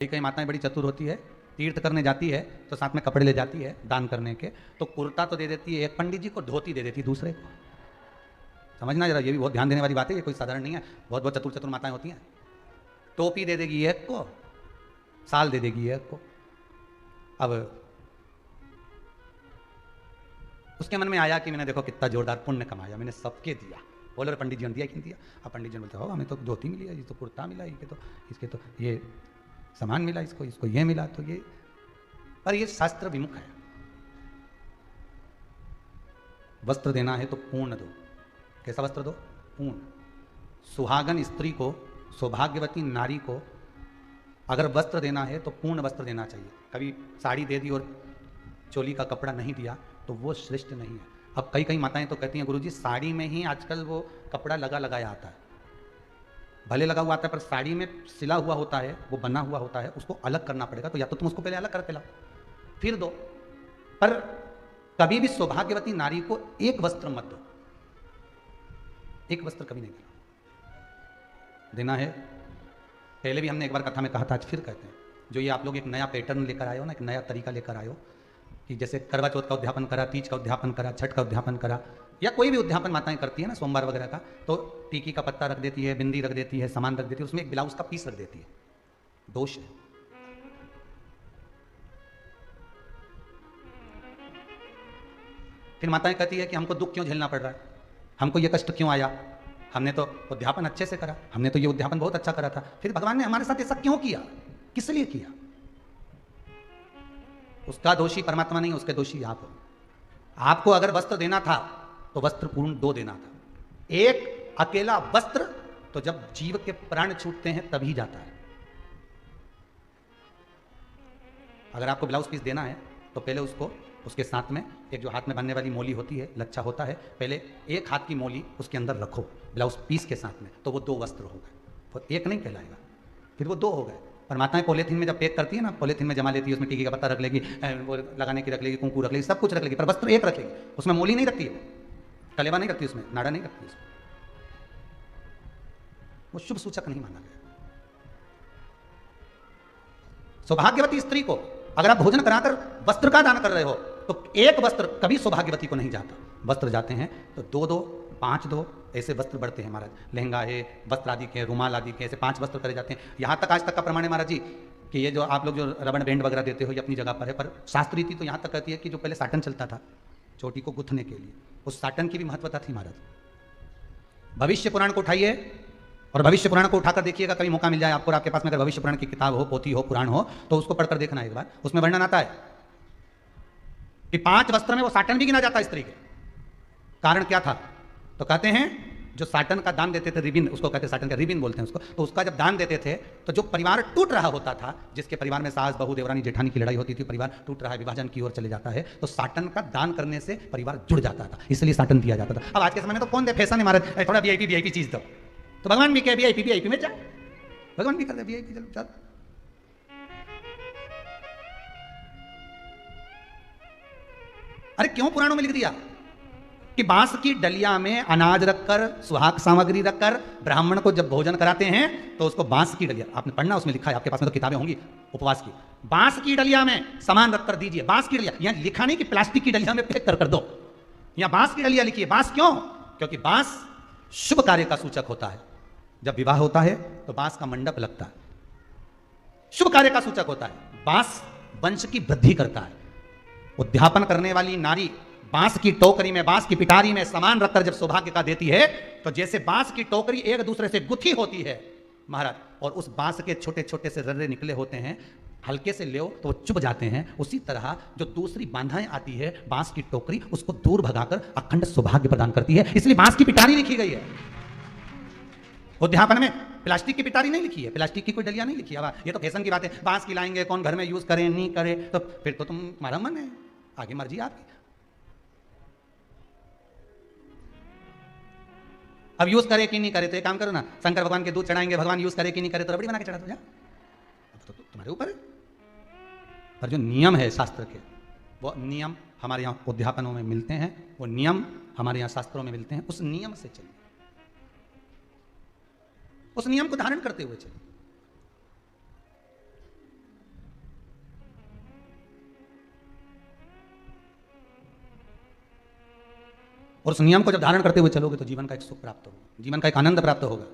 कई कई माताएं बड़ी चतुर होती है, तीर्थ करने जाती है तो साथ में कपड़े ले जाती है दान करने के, तो कुर्ता तो दे देती है एक पंडित जी को, धोती दे देती है दूसरे को। समझना जरा, ये भी बहुत ध्यान देने वाली बात है, ये कोई साधारण नहीं है। बहुत बहुत चतुर चतुर माताएं होती हैं। टोपी दे देगी एक को, साल दे देगी एक को। अब उसके मन में आया कि मैंने देखो कितना जोरदार पुण्य कमाया, मैंने सबके दिया। बोले पंडित जी ने दिया क्यों दिया? अब पंडित जी ने बोलते हो हमें तो धोती मिली है, ये तो कुर्ता मिला, इसके तो ये सामान मिला, इसको इसको ये मिला, तो ये, पर ये शास्त्र विमुख है। वस्त्र देना है तो पूर्ण दो। कैसा वस्त्र दो? पूर्ण। सुहागन स्त्री को, सौभाग्यवती नारी को अगर वस्त्र देना है तो पूर्ण वस्त्र देना चाहिए। कभी साड़ी दे दी और चोली का कपड़ा नहीं दिया तो वो श्रेष्ठ नहीं है। अब कई कई माताएं तो कहती हैं गुरुजी साड़ी में ही आजकल वो कपड़ा लगा लगाया आता है, भले लगा हुआ आता है पर साड़ी में सिला हुआ होता है, वो बना हुआ होता है, उसको अलग करना पड़ेगा। तो या तो तुम उसको पहले अलग करके लाओ फिर दो। पर कभी भी सौभाग्यवती नारी को एक वस्त्र मत दो, एक वस्त्र कभी नहीं देना है। पहले भी हमने एक बार कथा में कहा था, आज फिर कहते हैं, जो ये आप लोग एक नया पैटर्न लेकर आए हो ना, एक नया तरीका लेकर आए हो कि जैसे करवा चौथ का उद्यापन करा, तीज का उद्यापन करा, छठ का उद्यापन करा, या कोई भी उद्यापन माताएं करती है ना सोमवार वगैरह का, तो टीकी का पत्ता रख देती है, बिंदी रख देती है, सामान रख देती है, उसमें एक ब्लाउज का पीस रख देती है। दोष है। फिर माताएं कहती है कि हमको दुख क्यों झेलना पड़ रहा है, हमको ये कष्ट क्यों आया, हमने तो उद्यापन अच्छे से करा, हमने तो ये उद्यापन बहुत अच्छा करा था, फिर भगवान ने हमारे साथ ऐसा क्यों किया, किस लिए किया? उसका दोषी परमात्मा नहीं, उसके दोषी आप हो। आपको अगर वस्त्र देना था तो वस्त्र पूर्ण दो देना था। एक अकेला वस्त्र तो जब जीव के प्राण छूटते हैं तभी जाता है। अगर आपको ब्लाउज पीस देना है तो पहले उसको, उसके साथ में एक जो हाथ में बांधने वाली मोली होती है, लच्छा होता है, पहले एक हाथ की मोली उसके अंदर रखो ब्लाउज पीस के साथ में, तो वो दो वस्त्र हो गए। तो एक नहीं कहलाएगा, फिर वो दो हो गए। पर माताएं पॉलीथीन में जब पैक करती है ना, पॉलीथीन में जमा लेती है, उसमें टीके का पत्ता रख लेगी, वो लगाने की रख लेगी, कुंकू रख लेगी, सब कुछ रख लेगी, पर वस्त्र एक रखेगी। उसमें मोली नहीं रखती है, कलेवा नहीं रखती, उसमें नाड़ा नहीं रखती, उसमें वो शुभ सूचक नहीं माना गया। सौभाग्यवती स्त्री को अगर आप भोजन कराकर वस्त्र का दान कर रहे हो तो एक वस्त्र कभी सौभाग्यवती को नहीं जाता। वस्त्र जाते हैं तो दो दो, पांच दो, ऐसे वस्त्र बढ़ते हैं महाराज। लहंगा है, वस्त्र आदि के, रुमाल आदि के, ऐसे 5 वस्त्र करे जाते हैं। यहाँ तक आज तक का प्रमाण है महाराज जी कि ये जो आप लोग जो रबड़ बैंड वगैरह देते हो ये अपनी जगह पर है, पर शास्त्र रीति तो यहाँ तक कहती है कि जो पहले साटन चलता था चोटी को गुथने के लिए, उस साटन की भी महत्वता थी महाराज। भविष्य पुराण को उठाइए और भविष्य पुराण को उठाकर देखिएगा, कभी मौका मिल जाए आपको, आपके पास में अगर भविष्य पुराण की किताब हो, पोथी हो, पुराण हो, तो उसको पढ़कर देखना एक बार। उसमें वर्णन आता है कि 5 वस्त्र में वो साटन भी गिना जाता स्त्री के। कारण क्या था? तो कहते हैं जो साटन का दान देते थे, रिबिन उसको कहते हैं, साटन का रिबिन बोलते हैं उसको, तो उसका जब दान देते थे तो जो परिवार टूट रहा होता था, जिसके परिवार में सास बहू देवरानी जेठानी की लड़ाई होती थी, परिवार टूट रहा है, विभाजन की ओर चले जाता है, तो साटन का दान करने से परिवार जुड़ जाता था, इसलिए साटन दिया जाता था। अब आज के समय में तो कौन दे, फैशन है महाराज, थोड़ा वीआईपी चीज दो, तो भगवान भी कहे वीआईपी में जा, भगवान भी करते वीआईपी, चलो चल। अरे क्यों पुराणों में लिख दिया कि बांस की डलिया में अनाज रखकर, सुहाग सामग्री रखकर ब्राह्मण को जब भोजन कराते हैं तो उसको बांस की डलिया, आपने पढ़ना, उसमें लिखा है, आपके पास में तो किताबें होंगी उपवास की, बांस की डलिया में सामान रखकर दीजिए। बांस की डलिया, यहां लिखा नहीं कि प्लास्टिक की डलिया में पैक कर दो, यहां बांस की डलिया लिखिए। बांस क्यों? क्योंकि बांस शुभ कार्य का सूचक होता है। जब विवाह होता है तो बांस का मंडप लगता है, शुभ कार्य का सूचक होता है। बांस वंश की वृद्धि करता है। उद्यापन करने वाली नारी बांस की टोकरी में, बांस की पिटारी में सामान रखकर जब सौभाग्य का देती है, तो जैसे बांस की टोकरी एक दूसरे से गुथी होती है महाराज, और उस बांस के छोटे छोटे से रर्रे निकले होते हैं, हल्के से ले तो वो चुभ जाते हैं, उसी तरह जो दूसरी बांधाएं आती है बांस की टोकरी, उसको दूर भगाकर अखंड सौभाग्य प्रदान करती है, इसलिए बांस की पिटारी लिखी गई है। उद्यापन में प्लास्टिक की पिटारी नहीं लिखी है, प्लास्टिक की कोई डलिया नहीं लिखी है। ये तो फैशन की बात है, बांस की लाएंगे, कौन घर में यूज करे नहीं करे, तो फिर तो तुम्हारा मन है, आगे मर्जी आपकी। अब यूज करे कि नहीं करे तो एक काम करो ना, शंकर भगवान के दूध चढ़ाएंगे, भगवान यूज करे कि नहीं करे तो रबड़ी बना के चढ़ा दो, जा, तो तुम्हारे ऊपर है। पर जो नियम है शास्त्र के, वो नियम हमारे यहाँ उद्यापनों में मिलते हैं, वो नियम हमारे यहाँ शास्त्रों में मिलते हैं, उस नियम से चलिए, उस नियम को धारण करते हुए चलिए। और उस नियम को जब धारण करते हुए चलोगे तो जीवन का एक सुख प्राप्त होगा, जीवन का एक आनंद प्राप्त होगा।